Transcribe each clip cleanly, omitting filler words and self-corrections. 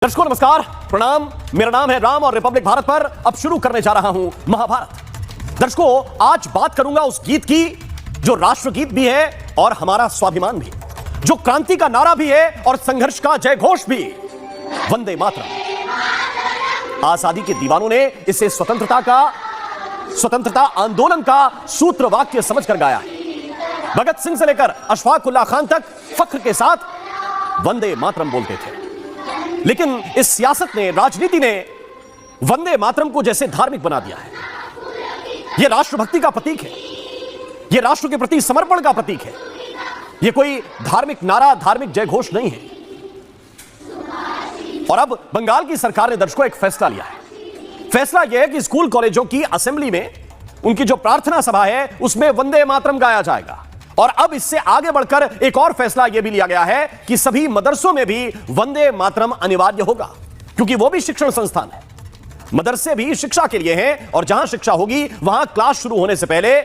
दर्शकों नमस्कार, प्रणाम। मेरा नाम है राम और रिपब्लिक भारत पर अब शुरू करने जा रहा हूं महाभारत। दर्शकों, आज बात करूंगा उस गीत की जो राष्ट्रगीत भी है और हमारा स्वाभिमान भी, जो क्रांति का नारा भी है और संघर्ष का जय घोष भी, वंदे मातरम। आजादी के दीवानों ने इसे स्वतंत्रता आंदोलन का सूत्र वाक्य समझकर गाया है। भगत सिंह से लेकर अशफाक उल्लाह खान तक फख्र के साथ वंदे मातरम बोलते थे। लेकिन इस सियासत ने, राजनीति ने वंदे मातरम को जैसे धार्मिक बना दिया है। यह राष्ट्रभक्ति का प्रतीक है, यह राष्ट्र के प्रति समर्पण का प्रतीक है। यह कोई धार्मिक नारा, धार्मिक जय घोष नहीं है। और अब बंगाल की सरकार ने दर्शकों एक फैसला लिया है। फैसला यह है कि स्कूल कॉलेजों की असेंबली में उनकी जो प्रार्थना सभा है उसमें वंदे मातरम गाया जाएगा। और अब इससे आगे बढ़कर एक और फैसला यह भी लिया गया है कि सभी मदरसों में भी वंदे मातरम अनिवार्य होगा, क्योंकि वो भी शिक्षण संस्थान है। मदरसे भी शिक्षा के लिए हैं और जहां शिक्षा होगी वहां क्लास शुरू होने से पहले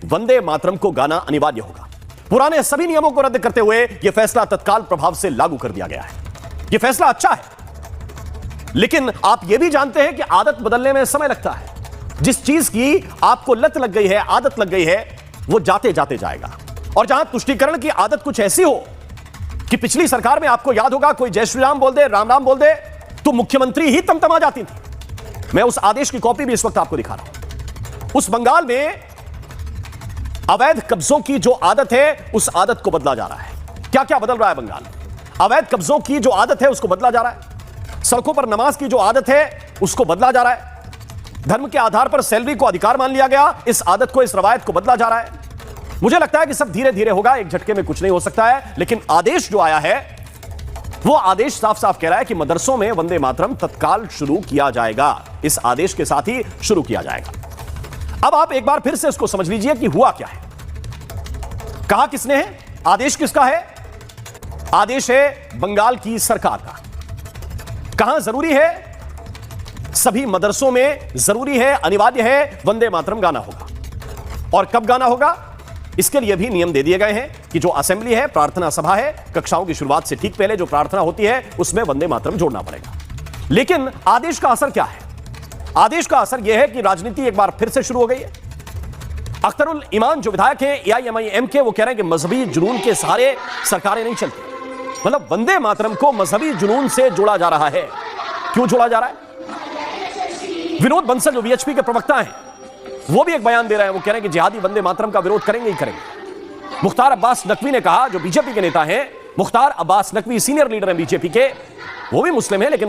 वंदे मातरम को गाना अनिवार्य होगा। पुराने सभी नियमों को रद्द करते हुए यह फैसला तत्काल प्रभाव से लागू कर दिया गया है। यह फैसला अच्छा है, लेकिन आप यह भी जानते हैं कि आदत बदलने में समय लगता है। जिस चीज की आपको लत लग गई है, आदत लग गई है, वो जाते जाते जाएगा। और जहां तुष्टीकरण की आदत कुछ ऐसी हो कि पिछली सरकार में आपको याद होगा, कोई जय श्री राम बोल दे, राम राम बोल दे तो मुख्यमंत्री ही तमतमा जाती थी। मैं उस आदेश की कॉपी भी इस वक्त आपको दिखा रहा हूं। उस बंगाल में अवैध कब्जों की जो आदत है उस आदत को बदला जा रहा है। क्या क्या बदल रहा है बंगाल में? अवैध कब्जों की जो आदत है उसको बदला जा रहा है। सड़कों पर नमाज की जो आदत है उसको बदला जा रहा है। धर्म के आधार पर सैलरी को अधिकार मान लिया गया, इस आदत को, इस रवायत को बदला जा रहा है। मुझे लगता है कि सब धीरे धीरे होगा, एक झटके में कुछ नहीं हो सकता है। लेकिन आदेश जो आया है वो आदेश साफ साफ कह रहा है कि मदरसों में वंदे मातरम तत्काल शुरू किया जाएगा। इस आदेश के साथ ही शुरू किया जाएगा। अब आप एक बार फिर से इसको समझ लीजिए कि हुआ क्या है, कहा किसने है, आदेश किसका है? आदेश है बंगाल की सरकार का। कहां जरूरी है? सभी मदरसों में जरूरी है, अनिवार्य है, वंदे मातरम गाना होगा। और कब गाना होगा इसके लिए भी नियम दे दिए गए हैं कि जो असेंबली है, प्रार्थना सभा है, कक्षाओं की शुरुआत से ठीक पहले जो प्रार्थना होती है उसमें वंदे मातरम जोड़ना पड़ेगा। लेकिन आदेश का असर क्या है? आदेश का असर यह है कि राजनीति एक बार फिर से शुरू हो गई है। अख्तरुल ईमान जो विधायक हैं AIMIM के, वो कह रहे हैं कि मजहबी जुनून के सहारे सरकारें नहीं चलती। मतलब वंदे मातरम को मजहबी जुनून से जोड़ा जा रहा है। क्यों जोड़ा जा रहा है? विनोद बंसल जो VHP के प्रवक्ता हैं वो भी एक बयान दे रहे हैं। वो कह रहे हैं कि जिहादी वंदे मातरम का विरोध करेंगे ही करेंगे। मुख्तार अब्बास नकवी ने कहा, जो बीजेपी के नेता हैं, मुख्तार अब्बास नकवी सीनियर लीडर हैं बीजेपी के, वो भी मुस्लिम हैं लेकिन